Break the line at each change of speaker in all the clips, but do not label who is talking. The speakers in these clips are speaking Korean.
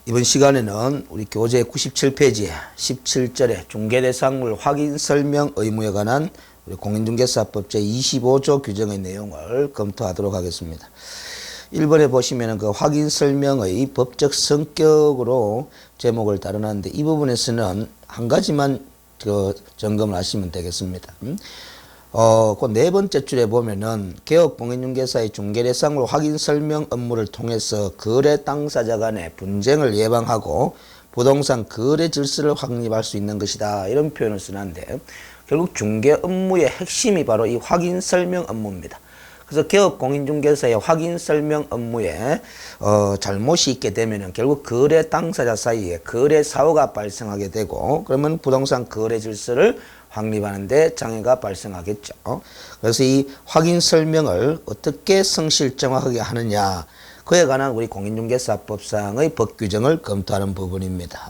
이번 시간에는 우리 교재 97페이지 17절에 중개대상물 확인 설명 의무에 관한 우리 공인중개사법 제25조 규정의 내용을 검토하도록 하겠습니다. 1번에 보시면은 그 확인 설명의 법적 성격으로 제목을 다루는데 이 부분에서는 한 가지만 점검을 하시면 되겠습니다. 그 네 번째 줄에 보면은 개업 공인중개사의 중개대상물 확인 설명 업무를 통해서 거래 당사자 간의 분쟁을 예방하고 부동산 거래 질서를 확립할 수 있는 것이다, 이런 표현을 쓰는데 결국 중개 업무의 핵심이 바로 이 확인 설명 업무입니다. 그래서 개업 공인중개사의 확인 설명 업무에 잘못이 있게 되면은 결국 거래 당사자 사이에 거래 사고가 발생하게 되고, 그러면 부동산 거래 질서를 확립하는데 장애가 발생하겠죠. 그래서 이 확인 설명을 어떻게 성실정확하게 하느냐, 그에 관한 우리 공인중개사법상의 법 규정을 검토하는 부분입니다.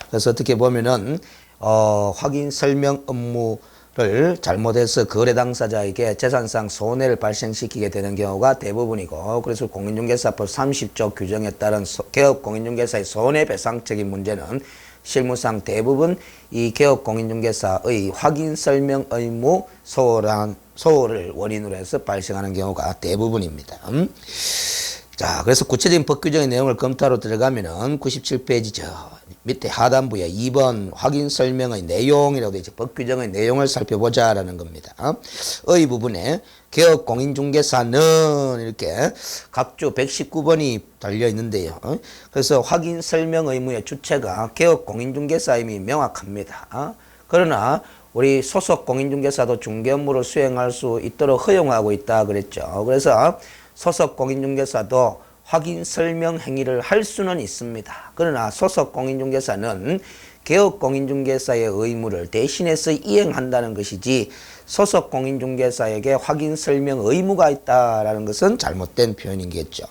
그래서 어떻게 보면은 확인 설명 업무를 잘못해서 거래 당사자에게 재산상 손해를 발생시키게 되는 경우가 대부분이고, 그래서 공인중개사법 30조 규정에 따른 개업 공인중개사의 손해배상적인 문제는 실무상 대부분 이 개업 공인중개사의 확인 설명 의무 소홀을 원인으로 해서 발생하는 경우가 대부분입니다. 자, 그래서 구체적인 법 규정의 내용을 검토하러 들어가면은 97페이지죠. 밑에 하단부에 2번 확인 설명의 내용이라고 되어 있죠. 법 규정의 내용을 살펴보자라는 겁니다. 의 부분에 개업 공인중개사는 이렇게 각주 119번이 달려 있는데요. 그래서 확인 설명 의무의 주체가 개업 공인중개사임이 명확합니다. 그러나 우리 소속 공인중개사도 중개 업무를 수행할 수 있도록 허용하고 있다 그랬죠. 그래서 소속 공인중개사도 확인 설명 행위를 할 수는 있습니다. 그러나 소속 공인중개사는 개업 공인중개사의 의무를 대신해서 이행한다는 것이지 소속 공인중개사에게 확인 설명 의무가 있다라는 것은 잘못된 표현이겠죠.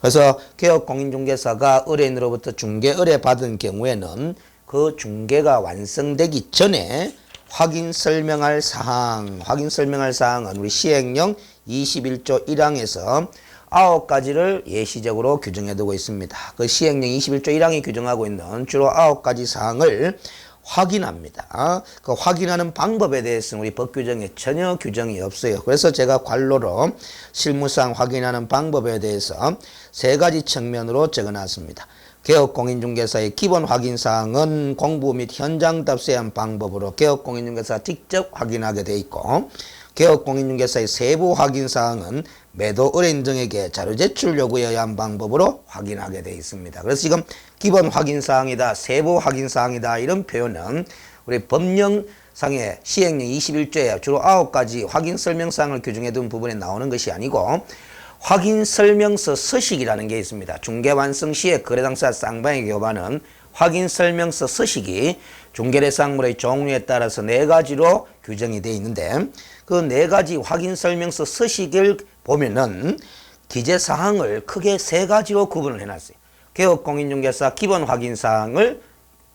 그래서 개업 공인중개사가 의뢰인으로부터 중개 의뢰 받은 경우에는 그 중개가 완성되기 전에 확인 설명할 사항은 우리 시행령 21조 1항에서 9가지를 예시적으로 규정해두고 있습니다. 그 시행령 21조 1항이 규정하고 있는 주로 9가지 사항을 확인합니다. 그 확인하는 방법에 대해서는 우리 법 규정에 전혀 규정이 없어요. 그래서 제가 관로로 실무상 확인하는 방법에 대해서 3가지 측면으로 적어놨습니다. 개업 공인중개사의 기본 확인 사항은 공부 및 현장 답세한 방법으로 개업 공인중개사가 직접 확인하게 돼 있고, 개업 공인중개사의 세부 확인 사항은 매도 의뢰인 등에게 자료 제출 요구해야 한 방법으로 확인하게 되어 있습니다. 그래서 지금 기본 확인 사항이다, 세부 확인 사항이다, 이런 표현은 우리 법령상의 시행령 21조에 주로 9가지 확인 설명 사항을 규정해 둔 부분에 나오는 것이 아니고 확인 설명서 서식이라는 게 있습니다. 중개 완성 시에 거래 당사자 쌍방에게 요구하는 확인 설명서 서식이 중개대상물의 종류에 따라서 4가지로 규정이 되어 있는데, 그 4가지 확인 설명서 서식을 보면은 기재사항을 크게 3가지로 구분을 해놨어요. 개업 공인중개사 기본 확인 사항을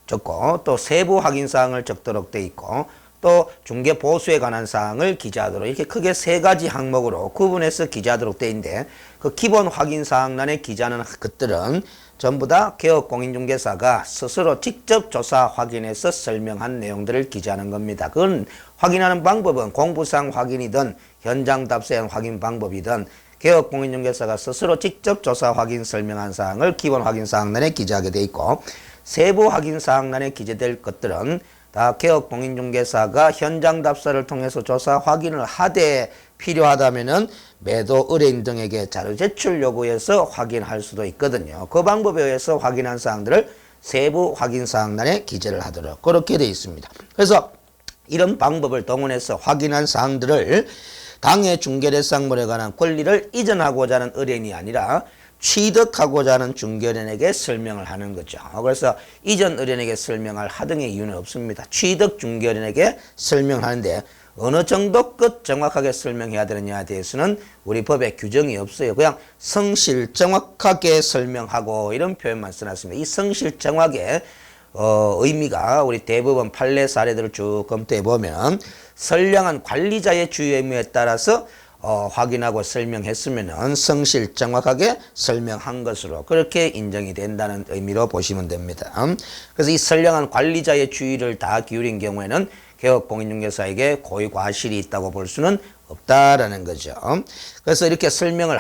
적고, 또 세부 확인 사항을 적도록 되어 있고, 또 중개 보수에 관한 사항을 기재하도록, 이렇게 크게 3가지 항목으로 구분해서 기재하도록 되어 있는데, 그 기본 확인 사항란에 기재하는 것들은 전부 다 개업 공인중개사가 스스로 직접 조사 확인해서 설명한 내용들을 기재하는 겁니다. 그건 확인하는 방법은 공부상 확인이든 현장 답세한 확인 방법이든 개업 공인중개사가 스스로 직접 조사 확인 설명한 사항을 기본 확인 사항란에 기재하게 돼 있고, 세부 확인 사항란에 기재될 것들은 다 개업 공인중개사가 현장 답사를 통해서 조사 확인을 하되 필요하다면은 매도 의뢰인 등에게 자료 제출 요구해서 확인할 수도 있거든요. 그 방법에 의해서 확인한 사항들을 세부 확인 사항란에 기재를 하도록 그렇게 되어 있습니다. 그래서 이런 방법을 동원해서 확인한 사항들을 당해 중개대상물에 관한 권리를 이전하고자 하는 의뢰인이 아니라 취득하고자 하는 중개인에게 설명을 하는 거죠. 그래서 이전 의뢰인에게 설명할 하등의 이유는 없습니다. 취득 중개인에게 설명하는데 어느 정도 끝 정확하게 설명해야 되느냐에 대해서는 우리 법에 규정이 없어요. 그냥 성실 정확하게 설명하고 이런 표현만 써놨습니다. 이 성실 정확의 의미가 우리 대법원 판례 사례들을 쭉 검토해 보면 선량한 관리자의 주요 의무에 따라서 확인하고 설명했으면은 성실 정확하게 설명한 것으로 그렇게 인정이 된다는 의미로 보시면 됩니다. 그래서 이 선량한 관리자의 주의를 다 기울인 경우에는 개업공인중개사에게 고의 과실이 있다고 볼 수는 없다라는 거죠. 그래서 이렇게 설명을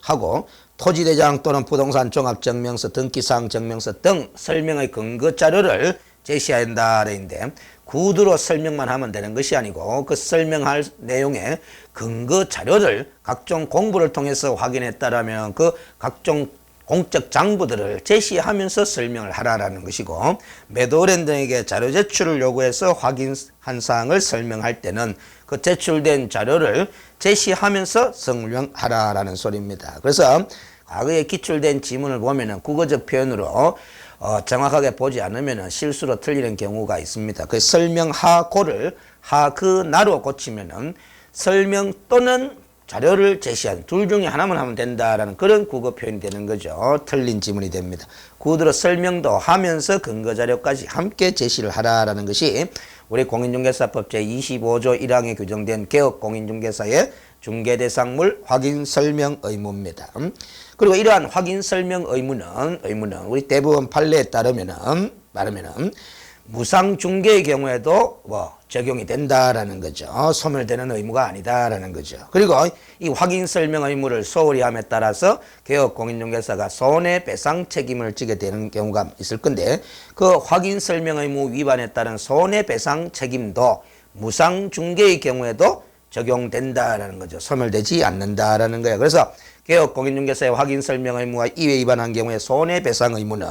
하고 토지대장 또는 부동산 종합증명서, 등기사항 증명서 등 설명의 근거 자료를 제시해야 한다는데 구두로 설명만 하면 되는 것이 아니고 그 설명할 내용의 근거 자료를 각종 공부를 통해서 확인했다라면 그 각종 공적 장부들을 제시하면서 설명을 하라라는 것이고, 매도원 등에게 자료 제출을 요구해서 확인한 사항을 설명할 때는 그 제출된 자료를 제시하면서 설명하라라는 소리입니다. 그래서 과거에 기출된 지문을 보면은 국어적 표현으로 정확하게 보지 않으면 실수로 틀리는 경우가 있습니다. 그 설명하고를 하그나로 고치면은 설명 또는 자료를 제시한 둘 중에 하나만 하면 된다라는 그런 국어 표현이 되는 거죠. 틀린 지문이 됩니다. 구두로 설명도 하면서 근거 자료까지 함께 제시를 하라라는 것이 우리 공인중개사법 제25조 1항에 규정된 개업공인중개사의 중개대상물 확인 설명 의무입니다. 그리고 이러한 확인 설명 의무는 우리 대법원 판례에 따르면은 무상 중개의 경우에도 적용이 된다라는 거죠. 소멸되는 의무가 아니다라는 거죠. 그리고 이 확인 설명 의무를 소홀히 함에 따라서 개업공인중개사가 손해배상 책임을 지게 되는 경우가 있을 건데, 그 확인 설명 의무 위반에 따른 손해배상 책임도 무상 중개의 경우에도 적용된다라는 거죠. 소멸되지 않는다라는 거예요. 그래서 개업공인중개사의 확인 설명 의무와 이에 위반한 경우에 손해배상 의무는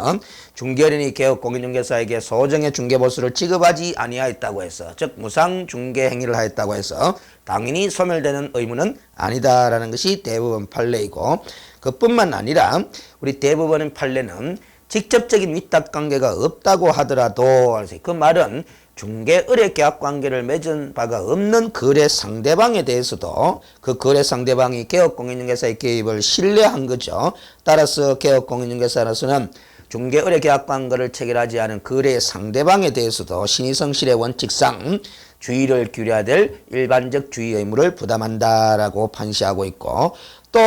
중개인이 개업공인중개사에게 소정의 중개보수를 지급하지 아니하였다고 해서, 즉 무상 중개 행위를 하였다고 해서 당연히 소멸되는 의무는 아니다라는 것이 대법원 판례이고, 그뿐만 아니라 우리 대법원 판례는 직접적인 위탁관계가 없다고 하더라도, 그 말은 중개 의뢰 계약 관계를 맺은 바가 없는 거래 상대방에 대해서도 그 거래 상대방이 개업공인중개사의 개입을 신뢰한 거죠. 따라서 개업공인중개사로서는 중개 의뢰 계약 관계를 체결하지 않은 거래 상대방에 대해서도 신의성실의 원칙상 주의를 기울여야 될 일반적 주의 의무를 부담한다라고 판시하고 있고, 또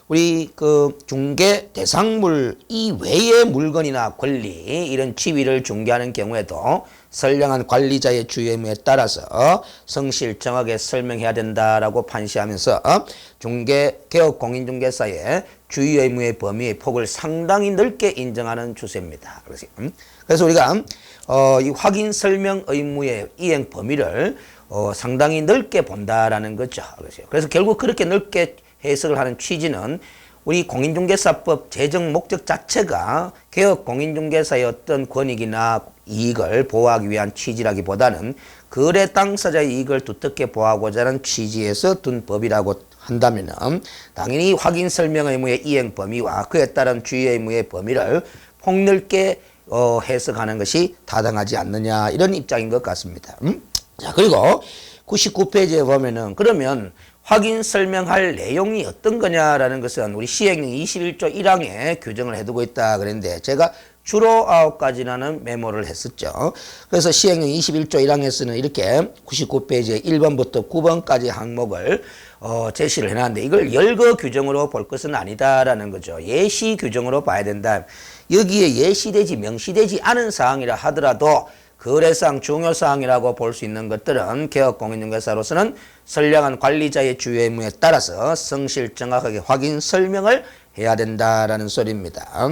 우리 그 중개 대상물 이외의 물건이나 권리, 이런 지위를 중개하는 경우에도 선량한 관리자의 주의 의무에 따라서 성실 정확하게 설명해야 된다라고 판시하면서 중개 개업 공인중개사의 주의 의무의 범위의 폭을 상당히 넓게 인정하는 추세입니다. 그래서 우리가 이 확인 설명 의무의 이행 범위를 상당히 넓게 본다라는 거죠. 그래서 결국 그렇게 넓게 해석을 하는 취지는 우리 공인중개사법 제정 목적 자체가 개업 공인중개사의 어떤 권익이나 이익을 보호하기 위한 취지라기보다는 거래 당사자의 이익을 두텁게 보호하고자 하는 취지에서 둔 법이라고 한다면 당연히 확인 설명 의무의 이행 범위와 그에 따른 주의 의무의 범위를 폭넓게 해석하는 것이 타당하지 않느냐, 이런 입장인 것 같습니다. 자, 그리고 99페이지에 보면은 그러면 확인 설명할 내용이 어떤 거냐라는 것은 우리 시행령 21조 1항에 규정을 해두고 있다 그랬는데, 제가 주로 9가지라는 메모를 했었죠. 그래서 시행령 21조 1항에서는 이렇게 99페이지에 1번부터 9번까지 항목을 제시를 해놨는데, 이걸 열거 규정으로 볼 것은 아니다라는 거죠. 예시 규정으로 봐야 된다. 여기에 예시되지 명시되지 않은 사항이라 하더라도 거래상 중요사항이라고 볼 수 있는 것들은 개업공인중개사로서는 선량한 관리자의 주의 의무에 따라서 성실 정확하게 확인 설명을 해야 된다라는 소리입니다.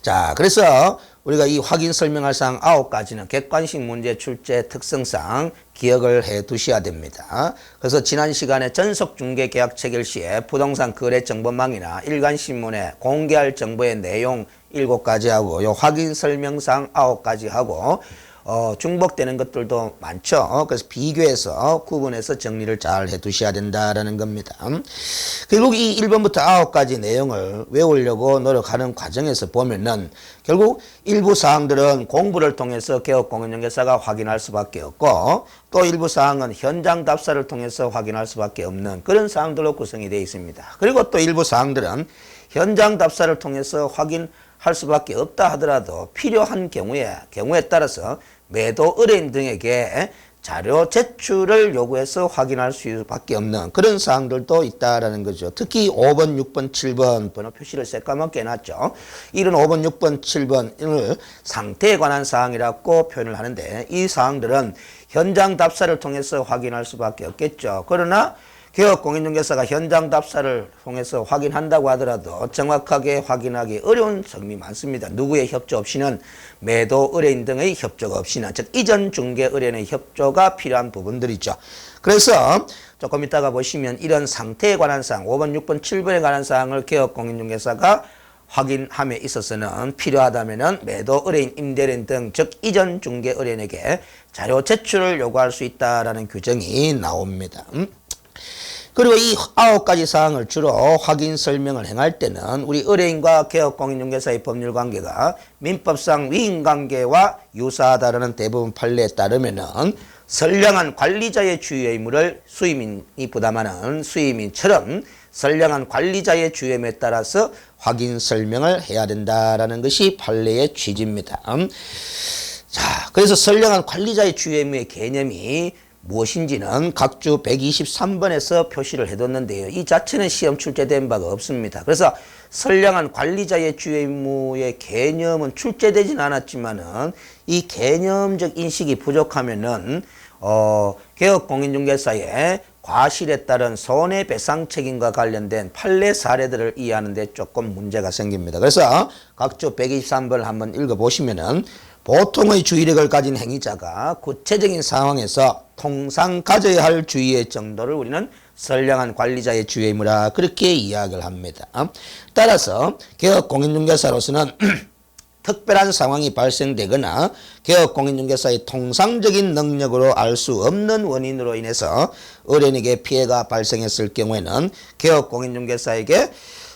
자, 그래서 우리가 이 확인 설명할 사항 9가지는 객관식 문제 출제 특성상 기억을 해 두셔야 됩니다. 그래서 지난 시간에 전속중개 계약 체결 시에 부동산 거래 정보망이나 일간신문에 공개할 정보의 내용 7가지 하고 요 확인 설명사항 9가지 하고 중복되는 것들도 많죠. 그래서 비교해서 구분해서 정리를 잘 해 두셔야 된다라는 겁니다. 결국 이 1번부터 9가지 내용을 외우려고 노력하는 과정에서 보면은 결국 일부 사항들은 공부를 통해서 개업공인중개사가 확인할 수밖에 없고, 또 일부 사항은 현장 답사를 통해서 확인할 수밖에 없는 그런 사항들로 구성이 되어 있습니다. 그리고 또 일부 사항들은 현장 답사를 통해서 확인할 수밖에 없다 하더라도 필요한 경우에 따라서 매도 의뢰인 등에게 자료 제출을 요구해서 확인할 수밖에 없는 그런 사항들도 있다라는 거죠. 특히 5번, 6번, 7번 번호 표시를 새까맣게 해놨죠. 이런 5번, 6번, 7번을 상태에 관한 사항이라고 표현을 하는데 이 사항들은 현장 답사를 통해서 확인할 수밖에 없겠죠. 그러나 개업공인중개사가 현장 답사를 통해서 확인한다고 하더라도 정확하게 확인하기 어려운 점이 많습니다. 누구의 협조 없이는 매도 의뢰인 등의 협조가 없이는 즉 이전 중개 의뢰인의 협조가 필요한 부분들이죠. 그래서 조금 이따가 보시면 이런 상태에 관한 사항 5번, 6번, 7번에 관한 사항을 개업공인중개사가 확인함에 있어서는 필요하다면 매도 의뢰인, 임대인 등 즉 이전 중개 의뢰인에게 자료 제출을 요구할 수 있다라는 규정이 나옵니다. 그리고 이 9가지 사항을 주로 확인 설명을 행할 때는 우리 의뢰인과 개업공인중개사의 법률관계가 민법상 위임관계와 유사하다라는 대부분 판례에 따르면은 선량한 관리자의 주요 의무를 수임인이 부담하는 수임인처럼 선량한 관리자의 주요 의무에 따라서 확인 설명을 해야 된다라는 것이 판례의 취지입니다. 자, 그래서 선량한 관리자의 주요 의무의 개념이 무엇인지는 각주 123번에서 표시를 해뒀는데요. 이 자체는 시험 출제된 바가 없습니다. 그래서 선량한 관리자의 주요 의무의 개념은 출제되진 않았지만은 이 개념적 인식이 부족하면은 개업공인중개사의 과실에 따른 손해배상 책임과 관련된 판례 사례들을 이해하는 데 조금 문제가 생깁니다. 그래서 각주 123번을 한번 읽어보시면은 보통의 주의력을 가진 행위자가 구체적인 상황에서 통상 가져야 할 주의의 정도를 우리는 선량한 관리자의 주의 의무라 그렇게 이야기를 합니다. 따라서 개업공인중개사로서는 특별한 상황이 발생되거나 개업공인중개사의 통상적인 능력으로 알 수 없는 원인으로 인해서 의뢰인에게 피해가 발생했을 경우에는 개업공인중개사에게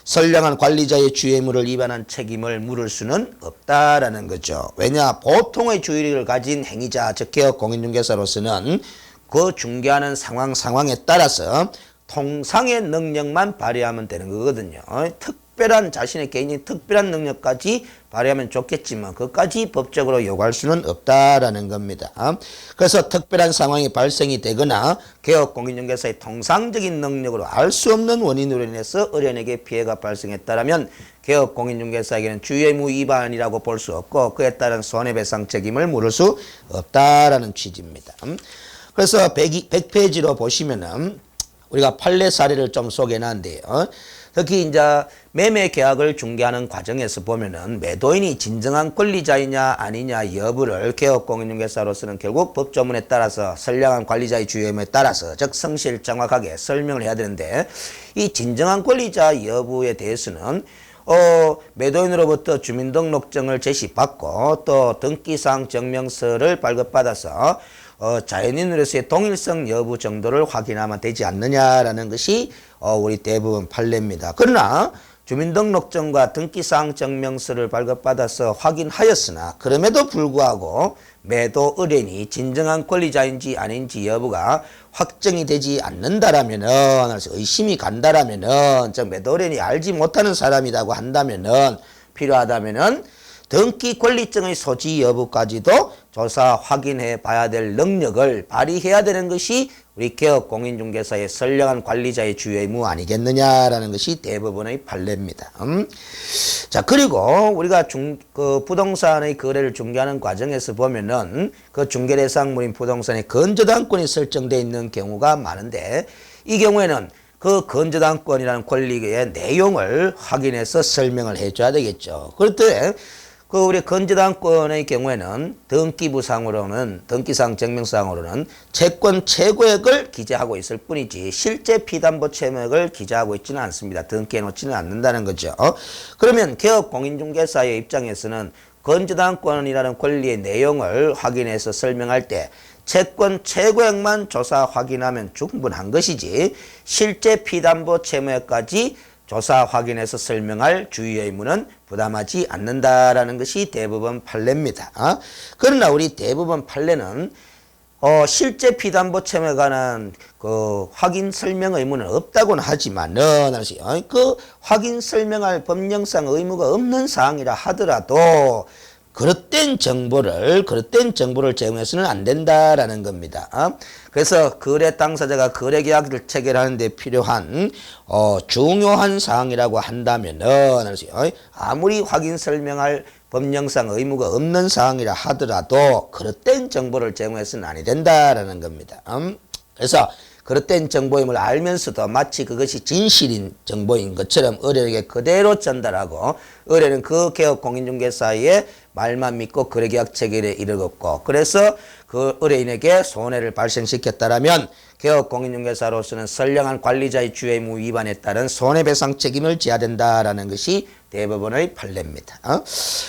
선량한 관리자의 주의 의무를 위반한 책임을 물을 수는 없다라는 거죠. 왜냐? 보통의 주의력을 가진 행위자, 즉 개업공인중개사로서는 그 중개하는 상황에 따라서 통상의 능력만 발휘하면 되는 거거든요. 특별한 자신의 개인의 특별한 능력까지 발휘하면 좋겠지만 그것까지 법적으로 요구할 수는 없다라는 겁니다. 그래서 특별한 상황이 발생이 되거나 개업공인중개사의 통상적인 능력으로 알 수 없는 원인으로 인해서 의뢰인에게 피해가 발생했다면 개업공인중개사에게는 주의의무 위반이라고 볼 수 없고 그에 따른 손해배상 책임을 물을 수 없다라는 취지입니다. 그래서 100페이지로 보시면은 우리가 판례 사례를 좀 소개해놨는데요. 특히 이제 매매 계약을 중개하는 과정에서 보면은 매도인이 진정한 권리자이냐 아니냐 여부를 개업공인중개사로서는 결국 법조문에 따라서 선량한 관리자의 주요 의무에 따라서 즉 성실 정확하게 설명을 해야 되는데 이 진정한 권리자 여부에 대해서는 매도인으로부터 주민등록증을 제시받고 또 등기사항 증명서를 발급받아서 자연인으로서의 동일성 여부 정도를 확인하면 되지 않느냐라는 것이 우리 대부분 판례입니다. 그러나 주민등록증과 등기사항 증명서를 발급받아서 확인하였으나 그럼에도 불구하고 매도 의뢰인이 진정한 권리자인지 아닌지 여부가 확정이 되지 않는다라면은 그래서 의심이 간다라면은 즉 매도 의뢰인이 알지 못하는 사람이라고 한다면은 필요하다면은 등기 권리증의 소지 여부까지도 조사 확인해 봐야 될 능력을 발휘해야 되는 것이 우리 개업공인중개사의 선량한 관리자의 주요 의무 아니겠느냐라는 것이 대부분의 판례입니다. 자, 그리고 우리가 부동산의 거래를 중개하는 과정에서 보면은 그 중개 대상물인 부동산의 건저당권이 설정되어 있는 경우가 많은데 이 경우에는 그 건저당권이라는 권리의 내용을 확인해서 설명을 해줘야 되겠죠. 그럴 때 우리 건저당권의 경우에는 등기부상으로는 등기사항 증명사항으로는 채권 최고액을 기재하고 있을 뿐이지 실제 피담보 채무액을 기재하고 있지는 않습니다. 등기해 놓지는 않는다는 거죠. 그러면 개업공인중개사의 입장에서는 건저당권이라는 권리의 내용을 확인해서 설명할 때 채권 최고액만 조사 확인하면 충분한 것이지 실제 피담보 채무액까지 조사 확인해서 설명할 주의 의무는 부담하지 않는다라는 것이 대부분 판례입니다. 그러나 우리 대부분 판례는 실제 피담보 채무에 관한 그 확인 설명 의무는 없다고는 하지만은 그 확인 설명할 법령상 의무가 없는 사항이라 하더라도 그릇된 정보를 제공해서는 안 된다라는 겁니다. 그래서 거래 당사자가 거래 계약을 체결하는 데 필요한 중요한 사항이라고 한다면은 아무리 확인 설명할 법령상 의무가 없는 사항이라 하더라도 그릇된 정보를 제공해서는 아니 된다라는 겁니다. 그래서 그릇된 정보임을 알면서도 마치 그것이 진실인 정보인 것처럼 의뢰인에게 그대로 전달하고 의뢰는 그 개업 공인중개사의 말만 믿고 거래계약 체결에 이르렀고 그래서 그 의뢰인에게 손해를 발생시켰다라면 개업 공인중개사로서는 선량한 관리자의 주의 의무 위반에 따른 손해배상 책임을 져야 된다라는 것이 대법원의 판례입니다.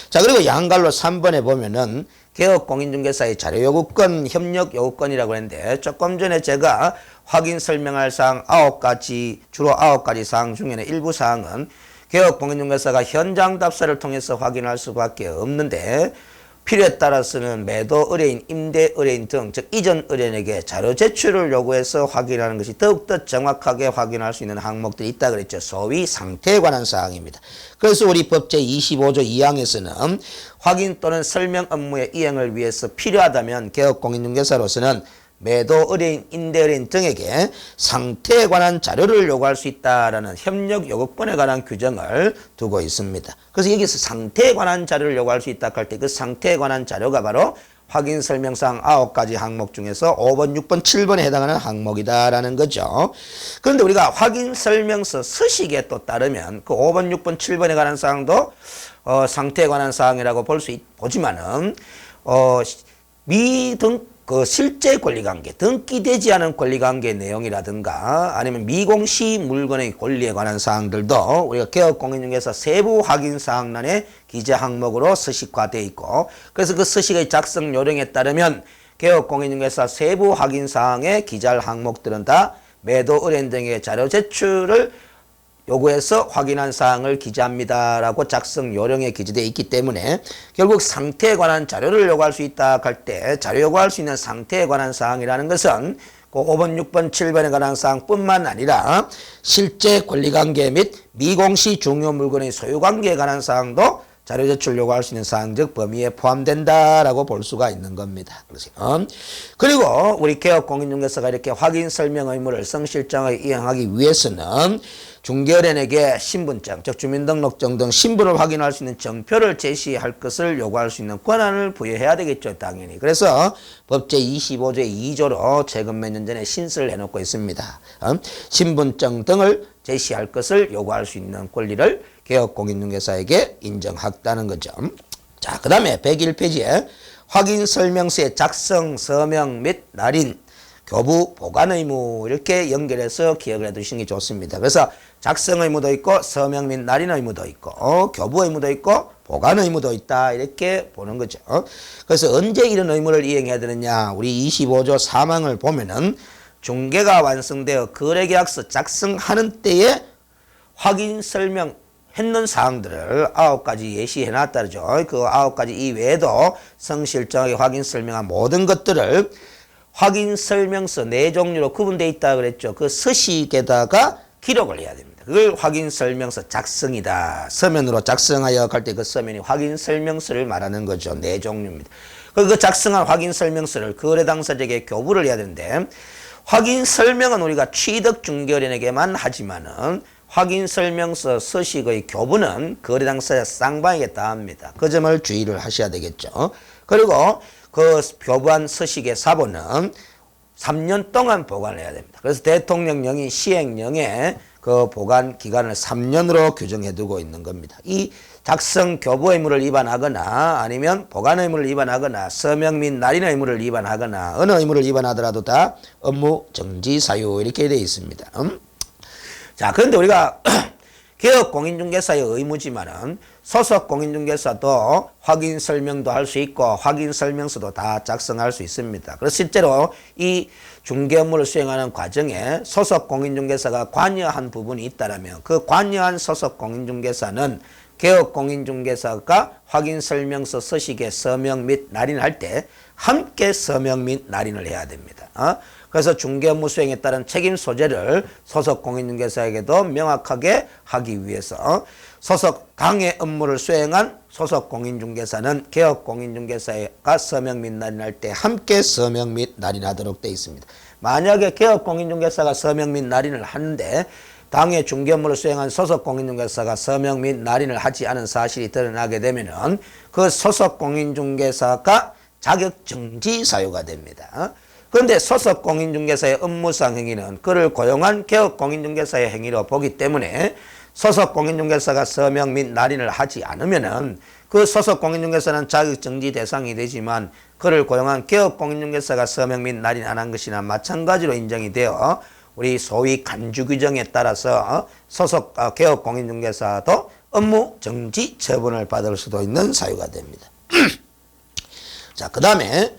자, 그리고 양갈로 3번에 보면은 개업 공인중개사의 자료요구권, 협력요구권이라고 했는데 조금 전에 제가 확인 설명할 사항 9가지, 주로 9가지 사항 중에는 일부 사항은 개업 공인중개사가 현장 답사를 통해서 확인할 수밖에 없는데 필요에 따라서는 매도 의뢰인, 임대 의뢰인 등 즉 이전 의뢰인에게 자료 제출을 요구해서 확인하는 것이 더욱더 정확하게 확인할 수 있는 항목들이 있다 그랬죠. 소위 상태에 관한 사항입니다. 그래서 우리 법제 25조 2항에서는 확인 또는 설명 업무의 이행을 위해서 필요하다면 개업 공인중개사로서는 매도 의뢰인, 임대 의뢰인 등에게 상태에 관한 자료를 요구할 수 있다라는 협력 요구권에 관한 규정을 두고 있습니다. 그래서 여기서 상태에 관한 자료를 요구할 수 있다 할 때 그 상태에 관한 자료가 바로 확인 설명사항 9가지 항목 중에서 5번, 6번, 7번에 해당하는 항목이다라는 거죠. 그런데 우리가 확인 설명서 서식에 또 따르면 그 5번, 6번, 7번에 관한 사항도 상태에 관한 사항이라고 보지만은 그 실제 권리관계, 등기되지 않은 권리관계 내용이라든가 아니면 미공시 물건의 권리에 관한 사항들도 우리가 개업공인중개사 세부 확인 사항란에 기재 항목으로 서식화되어 있고 그래서 그 서식의 작성 요령에 따르면 개업공인중개사 세부 확인 사항에 기재할 항목들은 다 매도 의뢰인 등의 자료 제출을 요구해서 확인한 사항을 기재합니다라고 작성 요령에 기재되어 있기 때문에 결국 상태에 관한 자료를 요구할 수 있다 할 때 자료 요구할 수 있는 상태에 관한 사항이라는 것은 그 5번, 6번, 7번에 관한 사항뿐만 아니라 실제 권리관계 및 미공시 중요 물건의 소유관계에 관한 사항도 자료 제출 요구할 수 있는 사항 즉 범위에 포함된다라고 볼 수가 있는 겁니다. 그리고 우리 개업공인중개사가 이렇게 확인 설명 의무를 성실장하게 이행하기 위해서는 중개업인에게 신분증, 즉 주민등록증 등 신분을 확인할 수 있는 정표를 제시할 것을 요구할 수 있는 권한을 부여해야 되겠죠, 당연히. 그래서 법제 25조 2조로 최근 몇 년 전에 신설을 해놓고 있습니다. 신분증 등을 제시할 것을 요구할 수 있는 권리를 개업공인중개사에게 인정했다는 거죠. 자, 그 다음에 101페이지에 확인설명서의 작성, 서명 및 날인, 교부, 보관 의무 이렇게 연결해서 기억을 해두시는 게 좋습니다. 그래서 작성 의무도 있고 서명 및 날인 의무도 있고 교부 의무도 있고 보관 의무도 있다 이렇게 보는 거죠. 그래서 언제 이런 의무를 이행해야 되느냐 우리 25조 3항을 보면은 중개가 완성되어 거래계약서 작성하는 때에 확인 설명 했는 사항들을 9가지 예시해 놨다죠. 그 9가지 이외에도 성실정하게 확인 설명한 모든 것들을 확인 설명서 네 종류로 구분되어 있다 그랬죠. 그 서식에다가 기록을 해야 됩니다. 그걸 확인 설명서 작성이다. 서면으로 작성하여 갈 때 그 서면이 확인 설명서를 말하는 거죠. 네 종류입니다. 그 작성한 확인 설명서를 거래 당사자에게 교부를 해야 되는데 확인 설명은 우리가 취득 중개업인에게만 하지만은 확인 설명서 서식의 교부는 거래 당사자 쌍방에게 다 합니다. 그 점을 주의를 하셔야 되겠죠. 그리고 그 교부한 서식의 사본은 3년 동안 보관을 해야 됩니다. 그래서 대통령령이 시행령에 그 보관 기간을 3년으로 규정해 두고 있는 겁니다. 이 작성 교부 의무를 위반하거나 아니면 보관 의무를 위반하거나 서명 및 날인 의무를 위반하거나 어느 의무를 위반하더라도 다 업무 정지 사유 이렇게 되어 있습니다. 자, 그런데 우리가 개업 공인중개사의 의무지만은 소속 공인중개사도 확인 설명도 할 수 있고 확인 설명서도 다 작성할 수 있습니다. 그래서 실제로 이 중개 업무를 수행하는 과정에 소속 공인중개사가 관여한 부분이 있다라면 그 관여한 소속 공인중개사는 개업 공인중개사가 확인 설명서 서식에 서명 및 날인할 때 함께 서명 및 날인을 해야 됩니다. 그래서 중개 업무 수행에 따른 책임 소재를 소속 공인중개사에게도 명확하게 하기 위해서 소속 당의 업무를 수행한 소속 공인중개사는 개업 공인중개사가 서명 및 날인할 때 함께 서명 및 날인하도록 되어 있습니다. 만약에 개업 공인중개사가 서명 및 날인을 하는데 당의 중개 업무를 수행한 소속 공인중개사가 서명 및 날인을 하지 않은 사실이 드러나게 되면은 그 소속 공인중개사가 자격정지 사유가 됩니다. 그런데 소속 공인중개사의 업무상 행위는 그를 고용한 개업 공인중개사의 행위로 보기 때문에 소속 공인중개사가 서명 및 날인을 하지 않으면은 그 소속 공인중개사는 자격정지 대상이 되지만 그를 고용한 개업 공인중개사가 서명 및 날인 안 한 것이나 마찬가지로 인정이 되어 우리 소위 간주 규정에 따라서 소속 개업 공인중개사도 업무 정지 처분을 받을 수도 있는 사유가 됩니다. 자, 그 다음에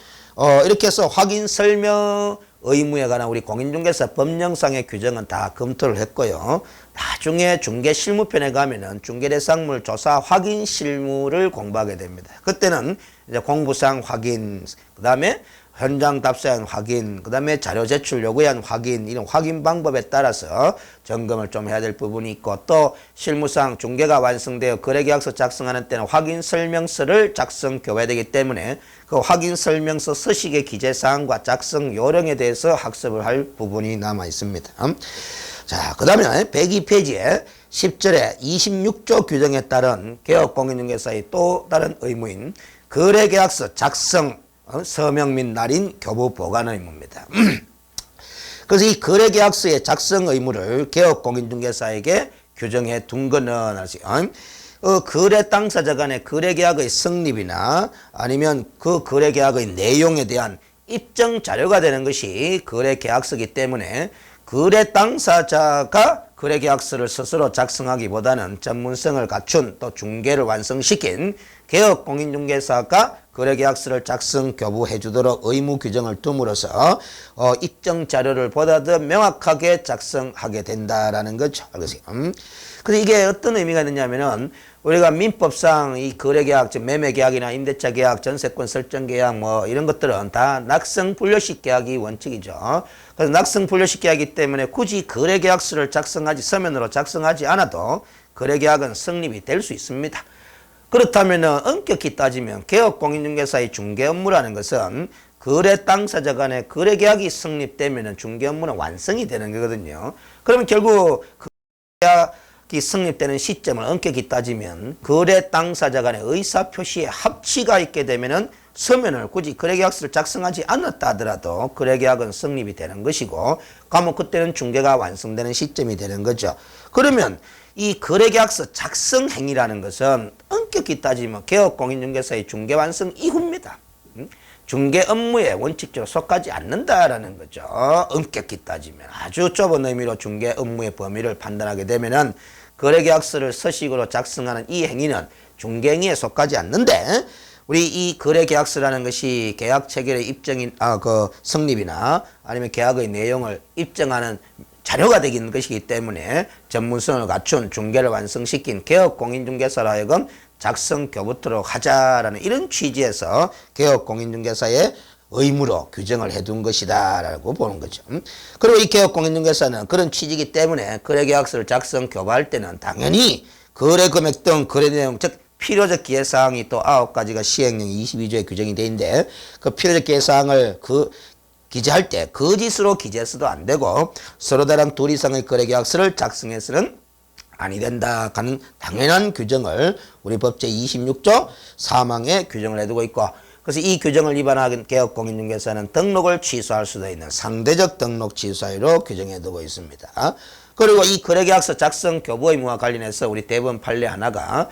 이렇게 해서 확인 설명 의무에 관한 우리 공인중개사 법령상의 규정은 다 검토를 했고요. 나중에 중개 실무편에 가면은 중개대상물 조사 확인 실무를 공부하게 됩니다. 그때는 이제 공부상 확인, 그 다음에 현장 답사한 확인, 그 다음에 자료 제출 요구한 확인, 이런 확인 방법에 따라서 점검을 좀 해야 될 부분이 있고, 또 실무상 중개가 완성되어 거래계약서 작성하는 때는 확인 설명서를 작성 교부해야 되기 때문에 그 확인 설명서 서식의 기재사항과 작성 요령에 대해서 학습을 할 부분이 남아 있습니다. 자, 그 다음에 102페이지에 10절에 26조 규정에 따른 개업 공인중개사의 또 다른 의무인 거래계약서 작성, 서명 및 날인 교부 보관 의무입니다. 그래서 이 거래계약서의 작성 의무를 개업 공인중개사에게 규정해 둔 거는 거래 당사자 간의 거래계약의 성립이나 아니면 그 거래계약의 내용에 대한 입증 자료가 되는 것이 거래계약서이기 때문에 거래 당사자가 거래계약서를 스스로 작성하기보다는 전문성을 갖춘 또 중개를 완성시킨 개업 공인중개사가 거래계약서를 작성 교부해 주도록 의무 규정을 둠으로써 입증 자료를 보다 더 명확하게 작성하게 된다라는 거죠. 그래서 이게 어떤 의미가 있느냐면은 우리가 민법상 이 거래계약, 즉 매매계약이나 임대차 계약, 전세권 설정 계약 뭐 이런 것들은 다 낙성 분료식 계약이 원칙이죠. 그래서 낙성 분료식 계약이기 때문에 굳이 거래계약서를 작성하지 서면으로 작성하지 않아도 거래계약은 성립이 될 수 있습니다. 그렇다면 엄격히 따지면 개업 공인중개사의 중개 업무라는 것은 거래 당사자 간의 거래계약이 성립되면 중개 업무는 완성이 되는 거거든요. 그러면 결국 거래계약이 성립되는 시점을 엄격히 따지면 거래 당사자 간의 의사표시에 합치가 있게 되면 서면을 굳이 거래계약서를 작성하지 않았다 하더라도 거래계약은 성립이 되는 것이고, 그러면 그때는 중개가 완성되는 시점이 되는 거죠. 그러면 이 거래계약서 작성 행위라는 것은 엄격히 따지면 개업 공인중개사의 중개 완성 이후입니다. 중개 업무에 원칙적으로 속하지 않는다라는 거죠. 엄격히 따지면 아주 좁은 의미로 중개 업무의 범위를 판단하게 되면은 거래계약서를 서식으로 작성하는 이 행위는 중개 행위에 속하지 않는데, 우리 이 거래계약서라는 것이 계약 체결의 입증인 성립이나 아니면 계약의 내용을 입증하는 자료가 되는 것이기 때문에 전문성을 갖춘 중개를 완성시킨 개업 공인중개사로 하여금 작성 교부토록 하자라는 이런 취지에서 개업 공인중개사의 의무로 규정을 해둔 것이다 라고 보는 거죠. 그리고 이 개업 공인중개사는 그런 취지이기 때문에 거래계약서를 작성 교부할 때는 당연히 거래금액 등 거래내용, 즉 필요적 기재사항이 또 9가지가 시행령 22조에 규정이 되어 있는데, 그 필요적 기재사항을 기재할 때 거짓으로 기재해서도 안 되고 서로 다른 둘 이상의 거래계약서를 작성해서는 아니 된다 하는 당연한 규정을 우리 법제 26조 3항에 규정을 해두고 있고, 그래서 이 규정을 위반한 개업 공인중개사는 등록을 취소할 수도 있는 상대적 등록 취소사유로 규정해두고 있습니다. 그리고 이 거래계약서 작성 교부 의무와 관련해서 우리 대법원 판례 하나가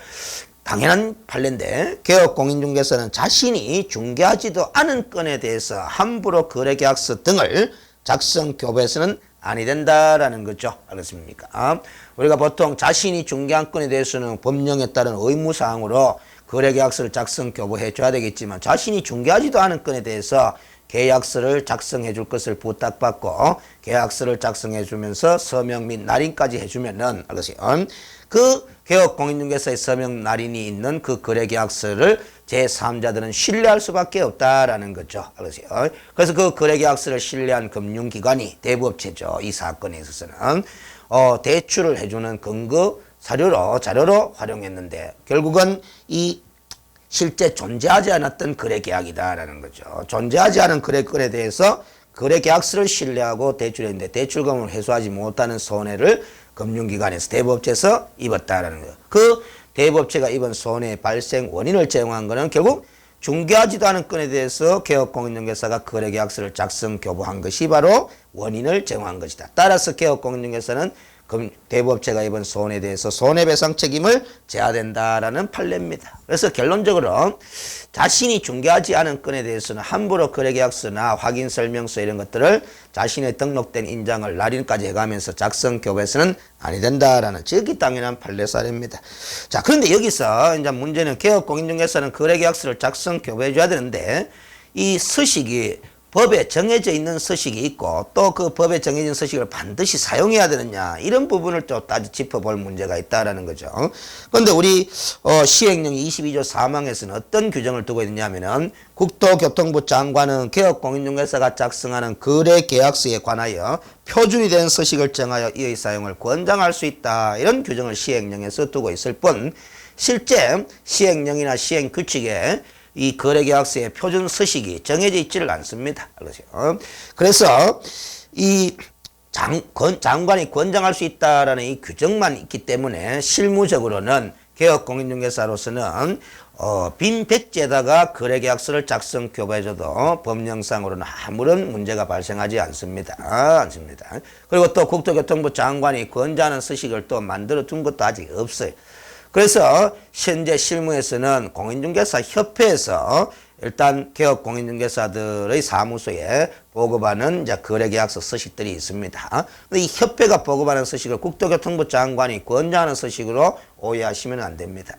당연한 판례인데, 개업 공인중개사는 자신이 중개하지도 않은 건에 대해서 함부로 거래계약서 등을 작성 교부해서는 아니 된다라는 거죠. 알겠습니까? 우리가 보통 자신이 중개한 건에 대해서는 법령에 따른 의무사항으로 거래계약서를 작성 교부해 줘야 되겠지만, 자신이 중개하지도 않은 건에 대해서 계약서를 작성해 줄 것을 부탁받고 계약서를 작성해 주면서 서명 및 날인까지 해주면은 그 개업 공인중개사의 서명 날인이 있는 그 거래계약서를 제3자들은 신뢰할 수밖에 없다라는 거죠. 그래서 그 거래계약서를 신뢰한 금융기관이 대부업체죠. 이 사건에 있어서는 대출을 해주는 근거 자료로 활용했는데 결국은 이 실제 존재하지 않았던 거래계약이다라는 거죠. 존재하지 않은 거래건에 대해서 거래계약서를 신뢰하고 대출했는데 대출금을 회수하지 못하는 손해를 금융기관에서 대부업체에서 입었다라는 거예요. 그 대부업체가 입은 손해 발생 원인을 제공한 것은 결국 중개하지도 않은 건에 대해서 개업공인중개사가 거래계약서를 작성 교부한 것이 바로 원인을 제공한 것이다. 따라서 개업공인중개사는 대부업체가 입은 손해에 대해서 손해배상 책임을 져야 된다라는 판례입니다. 그래서 결론적으로 자신이 중개하지 않은 건에 대해서는 함부로 거래계약서나 확인설명서 이런 것들을 자신의 등록된 인장을 날인까지 해가면서 작성 교부해서는 아니 된다라는 지극히 당연한 판례 사례입니다. 자, 그런데 여기서 이제 문제는 개업공인중개사는 거래계약서를 작성 교부해줘야 되는데 이 서식이 법에 정해져 있는 서식이 있고 또 그 법에 정해진 서식을 반드시 사용해야 되느냐 이런 부분을 또 따져 짚어볼 문제가 있다라는 거죠. 그런데 우리 시행령 22조 4항에서는 어떤 규정을 두고 있느냐면은 국토교통부 장관은 개업공인중개사가 작성하는 거래계약서에 관하여 표준이 된 서식을 정하여 이의 사용을 권장할 수 있다 이런 규정을 시행령에서 두고 있을 뿐 실제 시행령이나 시행규칙에 이 거래계약서의 표준 서식이 정해져 있지를 않습니다. 그래서 이 장관이 권장할 수 있다라는 이 규정만 있기 때문에 실무적으로는 개업공인중개사로서는 빈 백지에다가 거래계약서를 작성 교부해줘도 법령상으로는 아무런 문제가 발생하지 않습니다. 그리고 또 국토교통부 장관이 권장하는 서식을 또 만들어 둔 것도 아직 없어요. 그래서 현재 실무에서는 공인중개사 협회에서 일단 개업공인중개사들의 사무소에 보급하는 이제 거래계약서 서식들이 있습니다. 근데 이 협회가 보급하는 서식을 국토교통부 장관이 권장하는 서식으로 오해하시면 안 됩니다.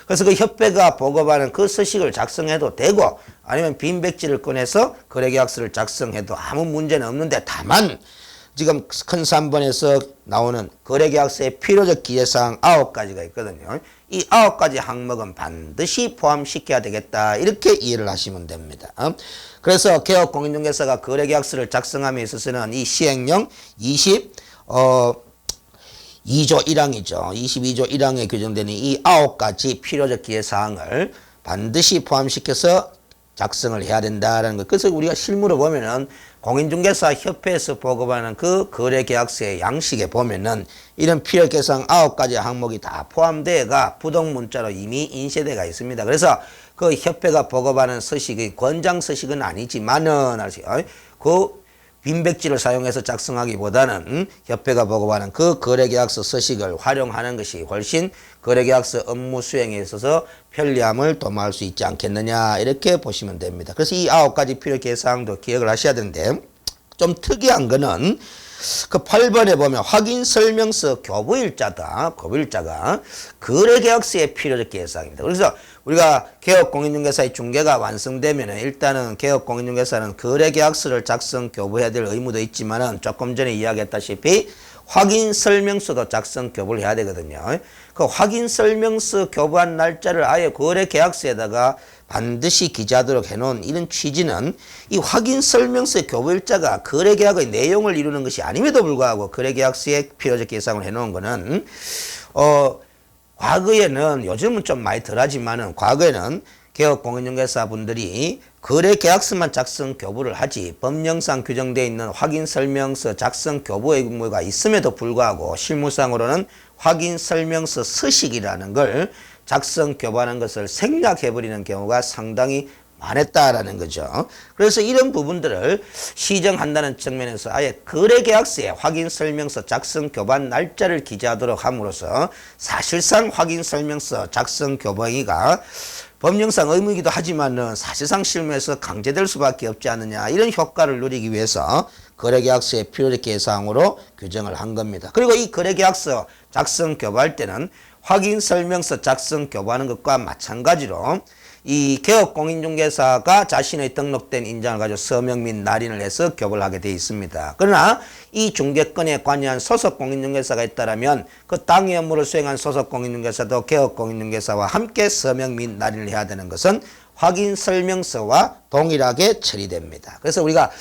그래서 그 협회가 보급하는 그 서식을 작성해도 되고 아니면 빈 백지를 꺼내서 거래계약서를 작성해도 아무 문제는 없는데 다만 지금 큰 3번에서 나오는 거래계약서의 필요적 기재사항 9가지가 있거든요. 이 9가지 항목은 반드시 포함시켜야 되겠다 이렇게 이해를 하시면 됩니다. 그래서 개업공인중개사가 거래계약서를 작성함에 있어서는 이 시행령 22조 1항이죠. 22조 1항에 규정되는 이 9가지 필요적 기재사항을 반드시 포함시켜서 작성을 해야 된다는 것. 그래서 우리가 실무로 보면은 공인중개사 협회에서 보급하는 그 거래계약서의 양식에 보면은 이런 필요계상 9가지 항목이 다 포함되어가 부동문자로 이미 인쇄되어 있습니다. 그래서 그 협회가 보급하는 서식의 권장 서식은 아니지만은 그 빈백지를 사용해서 작성하기보다는 협회가 보급하는 그 거래계약서 서식을 활용하는 것이 훨씬 거래계약서 업무 수행에 있어서 편리함을 도모할 수 있지 않겠느냐 이렇게 보시면 됩니다. 그래서 이 9가지 필요계사항도 기억을 하셔야 되는데 좀 특이한 거는 그 8번에 보면 확인설명서 교부일자가 거래계약서의 필요적 계사항입니다. 그래서 우리가 개업공인중개사의 중개가 완성되면 일단은 개업공인중개사는 거래계약서를 작성 교부해야 될 의무도 있지만은 조금 전에 이야기했다시피 확인설명서도 작성 교부를 해야 되거든요. 그 확인설명서 교부한 날짜를 아예 거래계약서에다가 반드시 기재하도록 해놓은 이런 취지는 이 확인설명서 교부일자가 거래계약의 내용을 이루는 것이 아님에도 불구하고 거래계약서에 필요적 계상을 해놓은 거는 과거에는 요즘은 좀 많이 덜하지만은 과거에는 개업공인중개사분들이 거래계약서만 작성 교부를 하지 법령상 규정되어 있는 확인설명서 작성 교부 의무가 있음에도 불구하고 실무상으로는 확인설명서 서식이라는 걸 작성 교부하는 것을 생략해버리는 경우가 상당히 많았다라는 거죠. 그래서 이런 부분들을 시정한다는 측면에서 아예 거래계약서에 확인설명서 작성 교부한 날짜를 기재하도록 함으로써 사실상 확인설명서 작성 교부행위가 법령상 의무이기도 하지만은 사실상 실무에서 강제될 수밖에 없지 않느냐 이런 효과를 누리기 위해서 거래계약서의 필요적 계사항으로 규정을 한 겁니다. 그리고 이 거래계약서 작성 교부할 때는 확인설명서 작성 교부하는 것과 마찬가지로 이 개업공인중개사가 자신의 등록된 인장을 가지고 서명 및 날인을 해서 교부를 하게 되어 있습니다. 그러나 이 중개권에 관여한 소속공인중개사가 있다면 그 당의 업무를 수행한 소속공인중개사도 개업공인중개사와 함께 서명 및 날인을 해야 되는 것은 확인설명서와 동일하게 처리됩니다. 그래서 우리가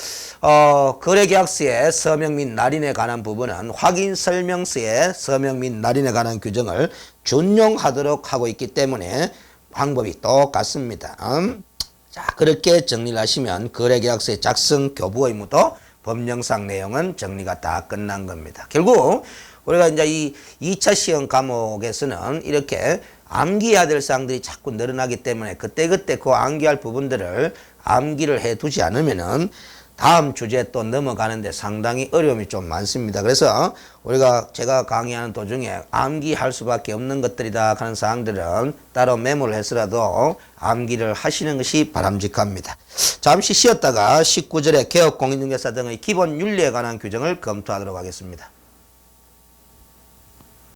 거래계약서의 서명 및 날인에 관한 부분은 확인설명서의 서명 및 날인에 관한 규정을 준용하도록 하고 있기 때문에 방법이 똑같습니다. 자, 그렇게 정리를 하시면 거래계약서의 작성 교부 의무도 법령상 내용은 정리가 다 끝난 겁니다. 결국 우리가 이제 이 2차 시험 과목에서는 이렇게 암기해야 될 사항들이 자꾸 늘어나기 때문에 그때그때 그 암기할 부분들을 암기를 해 두지 않으면은 다음 주제에 또 넘어가는데 상당히 어려움이 좀 많습니다. 그래서 우리가 제가 강의하는 도중에 암기할 수밖에 없는 것들이다 하는 사항들은 따로 메모를 해서라도 암기를 하시는 것이 바람직합니다. 잠시 쉬었다가 19절에 개업공인중개사 등의 기본 윤리에 관한 규정을 검토하도록 하겠습니다.